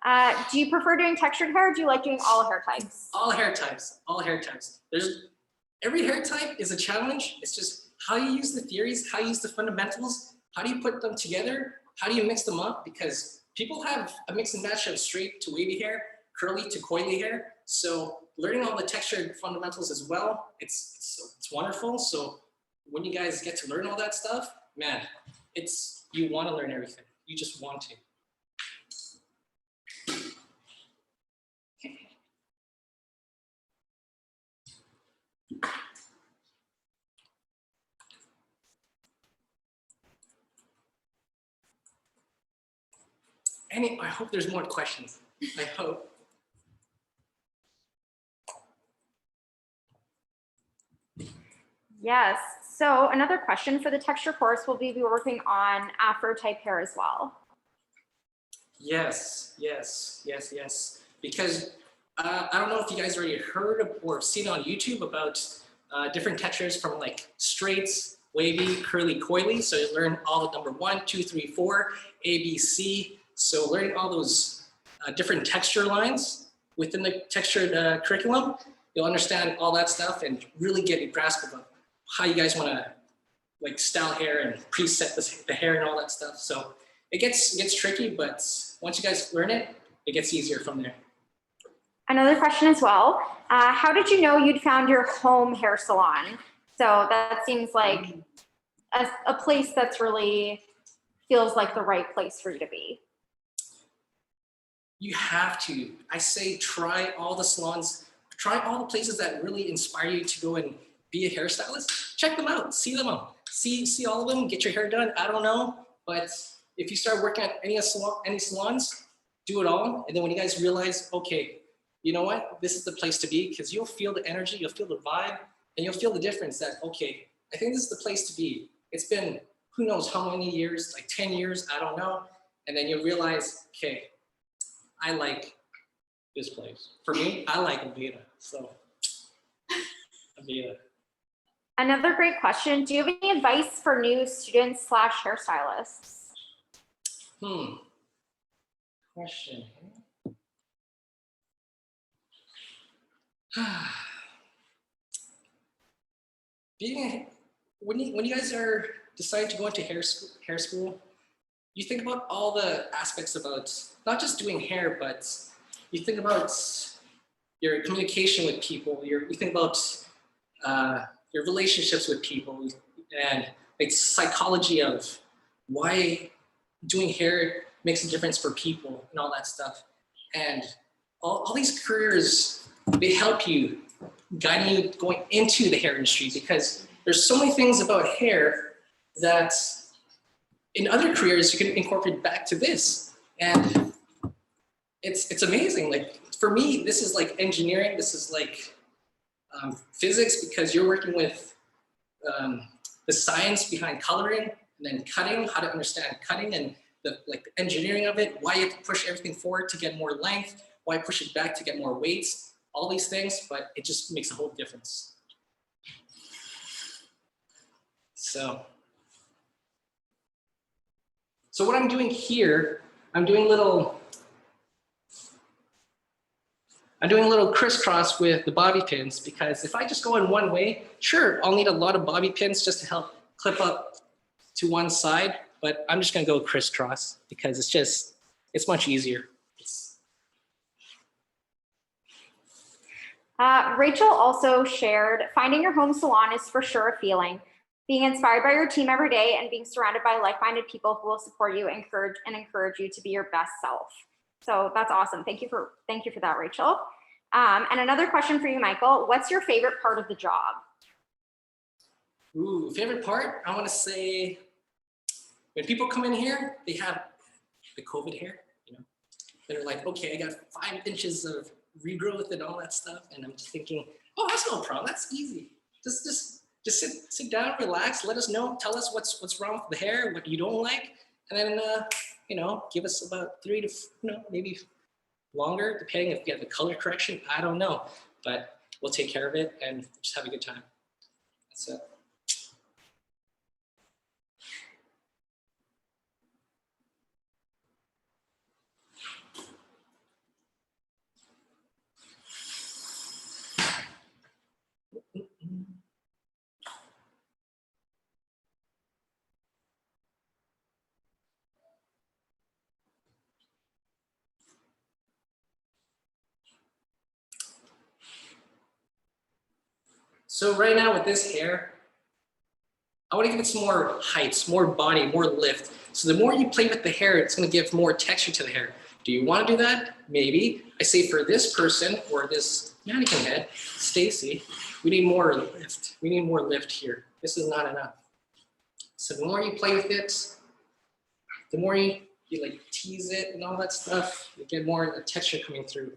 Do you prefer doing textured hair or do you like doing all hair types? All hair types, all hair types. Every hair type is a challenge. It's just how you use the theories, how you use the fundamentals, how do you put them together, how do you mix them up? Because people have a mix and match of straight to wavy hair, curly to coily hair. So learning all the textured fundamentals as well, it's wonderful. So when you guys get to learn all that stuff, man, you want to learn everything. You just want to. I hope there's more questions. I hope. Yes. So another question for the texture course, will we be working on Afro type hair as well? Yes. Because I don't know if you guys already heard or seen on YouTube about different textures from like straights, wavy, curly, coily. So you learn all the number 1, 2, 3, 4, A, B, C. So learning all those different texture lines within the textured curriculum, you'll understand all that stuff and really get a grasp of how you guys want to like style hair and preset the hair and all that stuff. So it gets tricky, but once you guys learn it, it gets easier from there. Another question as well. How did you know you'd found your home hair salon? So that seems like a place that's really feels like the right place for you to be. You have to. I say try all the salons, try all the places that really inspire you to go and be a hairstylist. Check them out, see them all. See all of them, get your hair done. I don't know, but if you start working at any salons, do it all. And then when you guys realize, okay, you know what? This is the place to be, because you'll feel the energy, you'll feel the vibe, and you'll feel the difference that, okay, I think this is the place to be. It's been who knows how many years, like 10 years, I don't know. And then you'll realize, okay, I like this place. For me, I like Aveda, so Aveda. Another great question. Do you have any advice for new students / hairstylists? Question. When you guys are deciding to go into hair school, you think about all the aspects about not just doing hair, but you think about your communication with people. You think about your relationships with people, and like psychology of why doing hair makes a difference for people and all that stuff. And all these careers, they help you, guide you going into the hair industry, because there's so many things about hair that in other careers you can incorporate back to this. And it's amazing. Like for me, this is like engineering. This is like physics, because you're working with the science behind coloring and then cutting, how to understand cutting and the engineering of it, why you have to push everything forward to get more length, why push it back to get more weights, all these things, but it just makes a whole difference. So what I'm doing here, I'm doing a little crisscross with the bobby pins, because if I just go in one way, sure, I'll need a lot of bobby pins just to help clip up to one side, but I'm just gonna go crisscross because it's much easier. Rachel also shared, finding your home salon is for sure a feeling. Being inspired by your team every day and being surrounded by like-minded people who will support you, encourage you to be your best self. So that's awesome. Thank you for that, Rachel. And another question for you, Michael. What's your favorite part of the job? Ooh, favorite part? I want to say when people come in here, they have the COVID hair, you know. They're like, okay, I got 5 inches of regrowth and all that stuff, and I'm just thinking, oh, that's no problem. That's easy. Just sit down, relax, let us know, tell us what's wrong with the hair, what you don't like, and then you know, give us about 3 to maybe longer, depending if you have the color correction. I don't know, but we'll take care of it and just have a good time. That's it. So right now with this hair, I want to give it some more height, more body, more lift. So the more you play with the hair, it's going to give more texture to the hair. Do you want to do that? Maybe. I say for this person or this mannequin head, Stacy, we need more lift. We need more lift here. This is not enough. So the more you play with it, the more you like tease it and all that stuff, you get more texture coming through.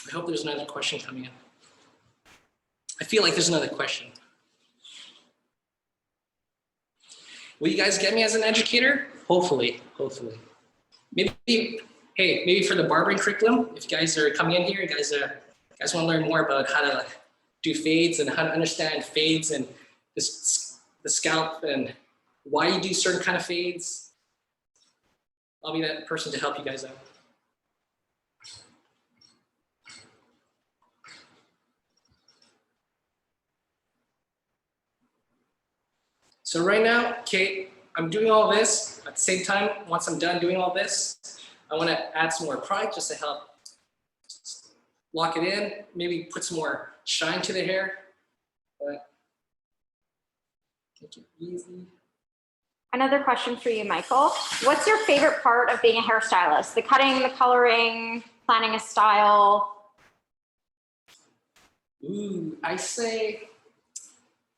I hope there's another question coming in. I feel like there's another question. Will you guys get me as an educator? Hopefully, hopefully. Maybe, hey, maybe for the barbering curriculum, if you guys are coming in here, you guys want to learn more about how to do fades and how to understand fades and the scalp and why you do certain kind of fades. I'll be that person to help you guys out. So right now, okay, I'm doing all this. At the same time, once I'm done doing all this, I want to add some more product just to help lock it in, maybe put some more shine to the hair, but make it easy. Another question for you, Michael. What's your favorite part of being a hairstylist? The cutting, the coloring, planning a style? Ooh, I say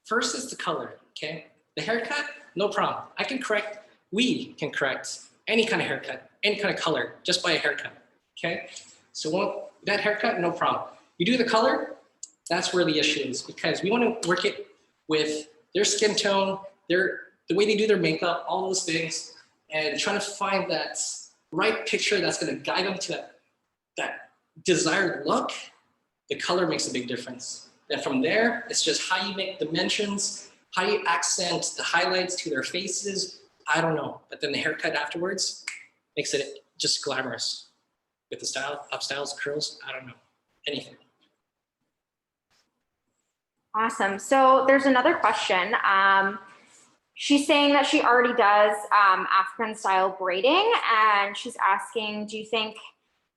first is the color, okay? The haircut, no problem. We can correct any kind of haircut, any kind of color, just by a haircut, okay? So that haircut, no problem. You do the color, that's where the issue is, because we want to work it with their skin tone, the way they do their makeup, all those things, and trying to find that right picture that's going to guide them to that desired look. The color makes a big difference. Then from there, it's just how you make dimensions, how you accent the highlights to their faces. I don't know, but then the haircut afterwards makes it just glamorous. With the style, up styles, curls, I don't know, anything. Awesome. So there's another question. She's saying that she already does African style braiding, and she's asking, do you think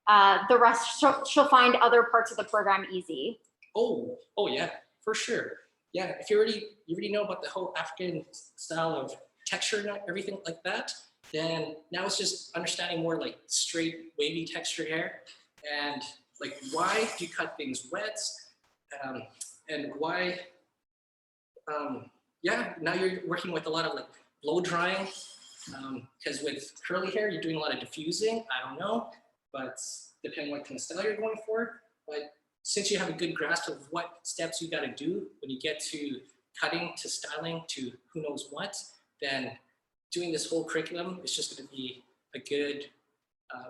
the rest she'll find other parts of the program easy? Oh yeah, for sure. Yeah, if you already know about the whole African style of texture and everything like that, then now it's just understanding more like straight, wavy textured hair, and like why do you cut things wet, and why, yeah, now you're working with a lot of like blow drying, because with curly hair, you're doing a lot of diffusing, I don't know, but depending on what kind of style you're going for, but since you have a good grasp of what steps you gotta do when you get to cutting, to styling, to who knows what, then doing this whole curriculum is just gonna be a good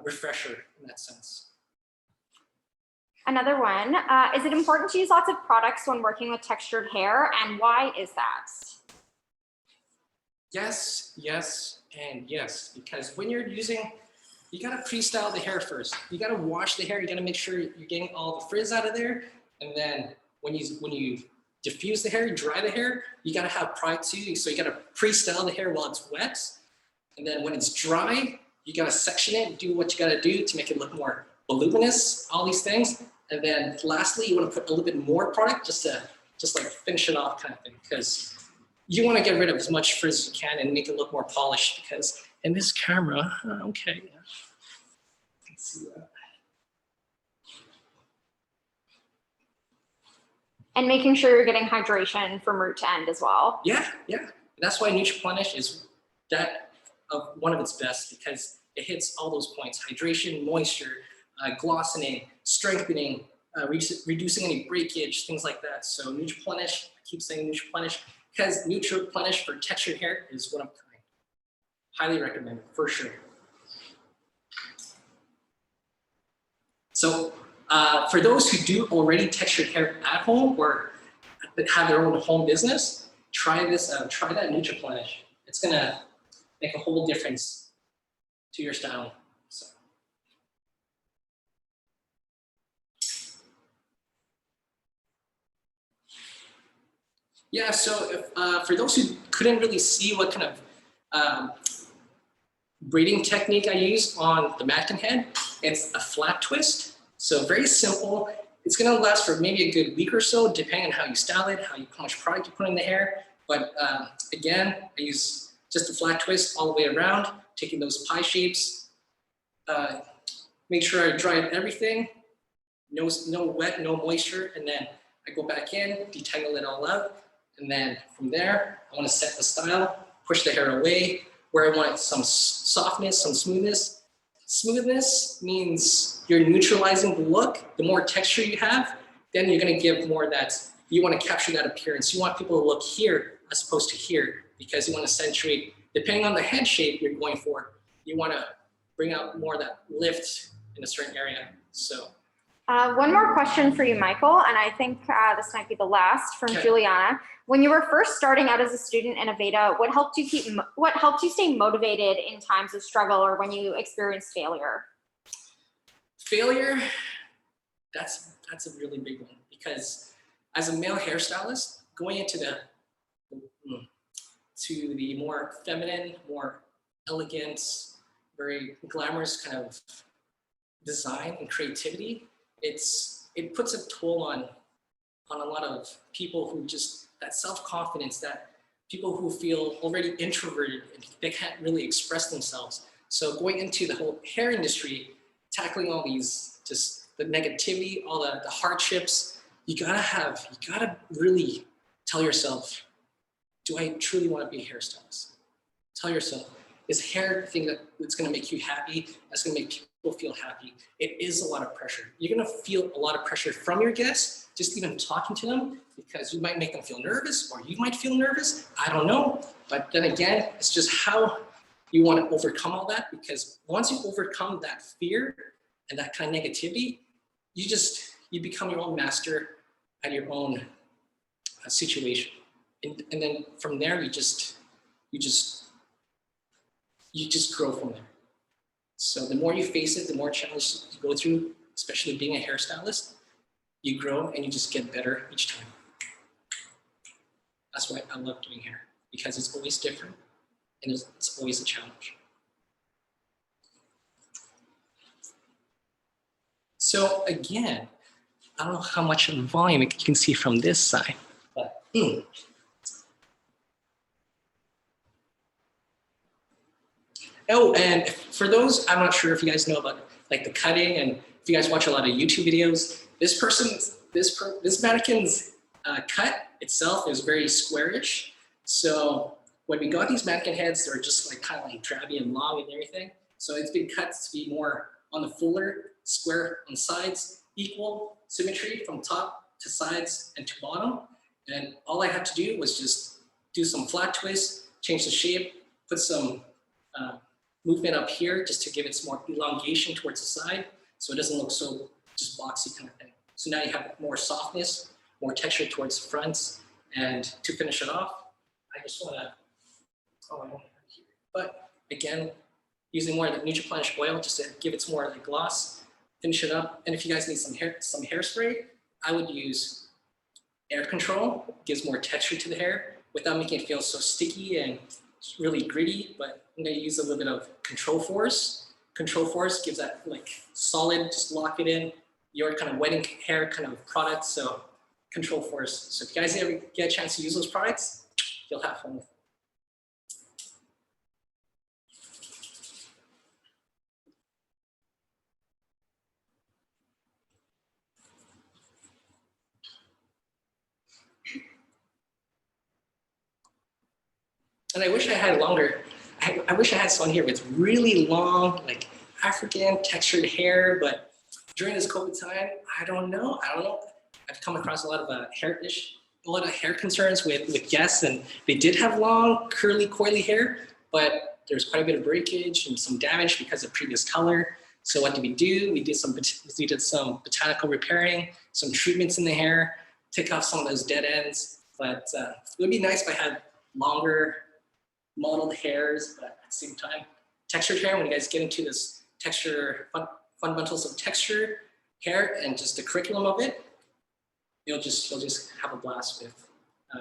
refresher in that sense. Another one, is it important to use lots of products when working with textured hair, and why is that? Yes, yes, and yes, because when you're using, you gotta pre-style the hair first. You gotta wash the hair, you gotta make sure you're getting all the frizz out of there, and then when you diffuse the hair, dry the hair, you gotta have pride too, so you gotta pre-style the hair while it's wet, and then when it's dry, you gotta section it, do what you gotta do to make it look more voluminous, all these things, and then lastly, you wanna put a little bit more product just like finish it off kind of thing, because you wanna get rid of as much frizz as you can and make it look more polished, because in this camera, okay, let's see that. And making sure you're getting hydration from root to end as well. Yeah. That's why Nutriplenish is one of its best, because it hits all those points: hydration, moisture, glossening, strengthening, reducing any breakage, things like that. So Nutriplenish, I keep saying Nutriplenish, because Nutriplenish for textured hair is one of a kind. Highly recommended, for sure. So for those who do already textured hair at home or have their own home business, try this out. Try that Nutriplenish. It's gonna make a whole difference to your styling. So. Yeah, so if, for those who couldn't really see what kind of braiding technique I use on the mannequin head. It's a flat twist, so very simple. It's gonna last for maybe a good week or so, depending on how you style it, how much product you put in the hair. But again, I use just a flat twist all the way around, taking those pie shapes. Make sure I dry up everything, no wet, no moisture, and then I go back in, detangle it all out, and then from there, I want to set the style, push the hair away, where I want some softness, some smoothness. Smoothness means you're neutralizing the look. The more texture you have, then you're going to give more that, you want to capture that appearance. You want people to look here as opposed to here, because you want to accentuate, depending on the head shape you're going for, you want to bring out more of that lift in a certain area. So. One more question for you, Michael, and I think this might be the last from Juliana. When you were first starting out as a student in Aveda, what helped you stay motivated in times of struggle or when you experienced failure? Failure, that's a really big one, because as a male hairstylist, going into the more feminine, more elegant, very glamorous kind of design and creativity, it puts a toll on a lot of people who just, that self-confidence, that people who feel already introverted and they can't really express themselves. So going into the whole hair industry, tackling all these, just the negativity, all the hardships, you gotta really tell yourself, do I truly want to be a hairstylist? Tell yourself, is hair the thing that's gonna make you happy, that's gonna make people feel happy? It is a lot of pressure. You're gonna feel a lot of pressure from your guests, just even talking to them, because you might make them feel nervous, or you might feel nervous, I don't know. But then again, it's just how you want to overcome all that, because once you overcome that fear and that kind of negativity, you become your own master at your own situation. And then from there, you just grow from there. So the more you face it, the more challenges you go through, especially being a hairstylist, you grow and you just get better each time. That's why I love doing hair, because it's always different and it's always a challenge. So again, I don't know how much volume you can see from this side, but Oh, and for those, I'm not sure if you guys know about like the cutting, and if you guys watch a lot of YouTube videos, this mannequin's cut itself is very squarish. So when we got these mannequin heads, they're just like kind of like drabby and long and everything. So it's been cut to be more on the fuller, square on sides, equal symmetry from top to sides and to bottom. And all I had to do was just do some flat twists, change the shape, put some movement up here just to give it some more elongation towards the side, so it doesn't look so just boxy kind of thing. So now you have more softness, more texture towards the fronts. And to finish it off, I just want to, but again, using more of the Nutriplenish oil just to give it some more like gloss, finish it up. And if you guys need some hairspray, I would use Air Control. It gives more texture to the hair without making it feel so sticky and really gritty, but I'm going to use a little bit of Control Force. Control Force gives that like solid, just lock it in, your kind of wetting hair kind of product. So Control Force. So if you guys ever get a chance to use those products, you'll have fun with it. And I wish I had longer, I wish I had someone here with really long, like African textured hair, but during this COVID time, I don't know. I've come across a lot of hair concerns with guests, and they did have long, curly, coily hair, but there's quite a bit of breakage and some damage because of previous color. So what did we do? We did some botanical repairing, some treatments in the hair, take off some of those dead ends. But it would be nice if I had longer, modeled hairs, but at the same time, textured hair, when you guys get into this texture, fundamentals of texture, hair, and just the curriculum of it, you'll just have a blast with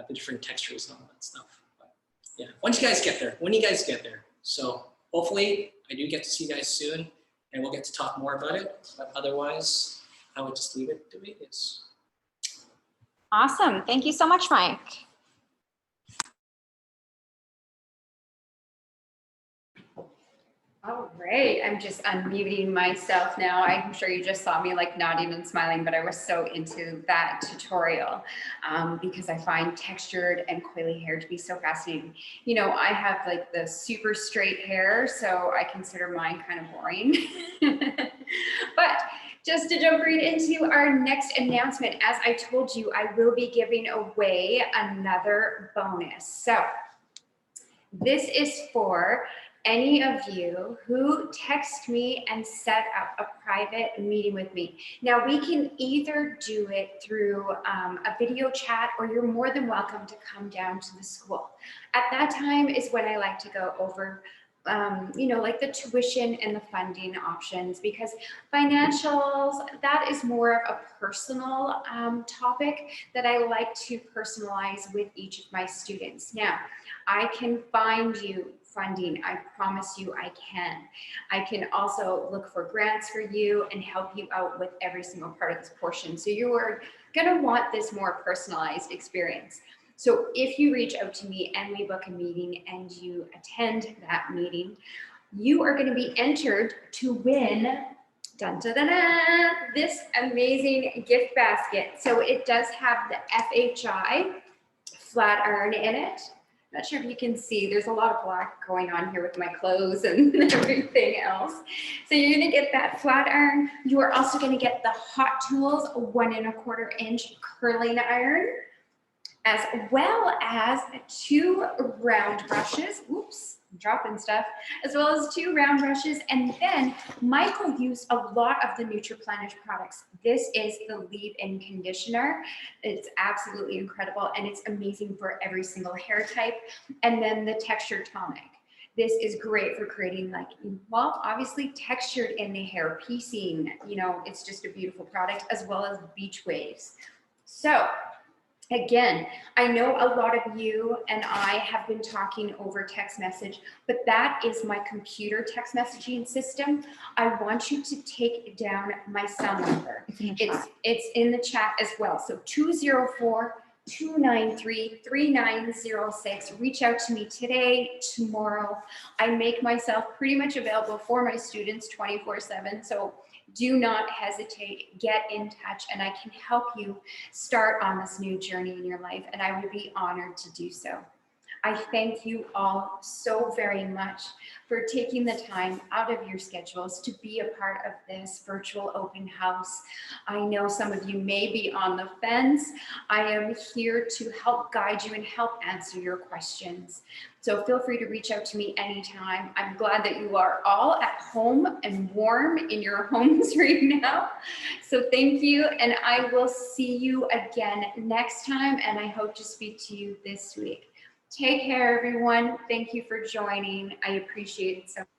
the different textures and all that stuff. But yeah, when you guys get there. So hopefully I do get to see you guys soon and we'll get to talk more about it. But otherwise, I would just leave it the way it is. Awesome. Thank you so much, Mike. All right, I'm just unmuting myself now. I'm sure you just saw me like nodding and smiling, but I was so into that tutorial because I find textured and coily hair to be so fascinating. You know, I have like the super straight hair, so I consider mine kind of boring. But just to jump right into our next announcement, as I told you, I will be giving away another bonus. So this is for any of you who text me and set up a private meeting with me. Now we can either do it through a video chat, or you're more than welcome to come down to the school. At that time is when I like to go over you know, like the tuition and the funding options, because financials, that is more of a personal topic that I like to personalize with each of my students. Now, I can find you funding. I promise you I can. I can also look for grants for you and help you out with every single part of this portion. So you are gonna want this more personalized experience. So if you reach out to me and we book a meeting and you attend that meeting, you are going to be entered to win dun, dun, dun, dun, this amazing gift basket. So it does have the FHI flat iron in it. Not sure if you can see, there's a lot of black going on here with my clothes and everything else. So you're gonna get that flat iron. You are also gonna get the Hot Tools 1 1/4 inch curling iron, as well as 2 round brushes. Oops, I'm dropping stuff. As well as 2 round brushes. And then Michael used a lot of the Nutriplenish products. This is the leave-in conditioner. It's absolutely incredible, and it's amazing for every single hair type. And then the texture tonic. This is great for creating, like, well, obviously textured in the hair, piecing, you know, it's just a beautiful product, as well as beach waves. So again, I know a lot of you and I have been talking over text message, but that is my computer text messaging system. I want you to take down my cell number. It's in the chat as well. So 204-293-3906. Reach out to me today, tomorrow. I make myself pretty much available for my students 24/7. So do not hesitate, get in touch, and I can help you start on this new journey in your life, and I would be honored to do so. I thank you all so very much for taking the time out of your schedules to be a part of this virtual open house. I know some of you may be on the fence. I am here to help guide you and help answer your questions. So feel free to reach out to me anytime. I'm glad that you are all at home and warm in your homes right now. So thank you, and I will see you again next time, and I hope to speak to you this week. Take care, everyone. Thank you for joining. I appreciate it so much.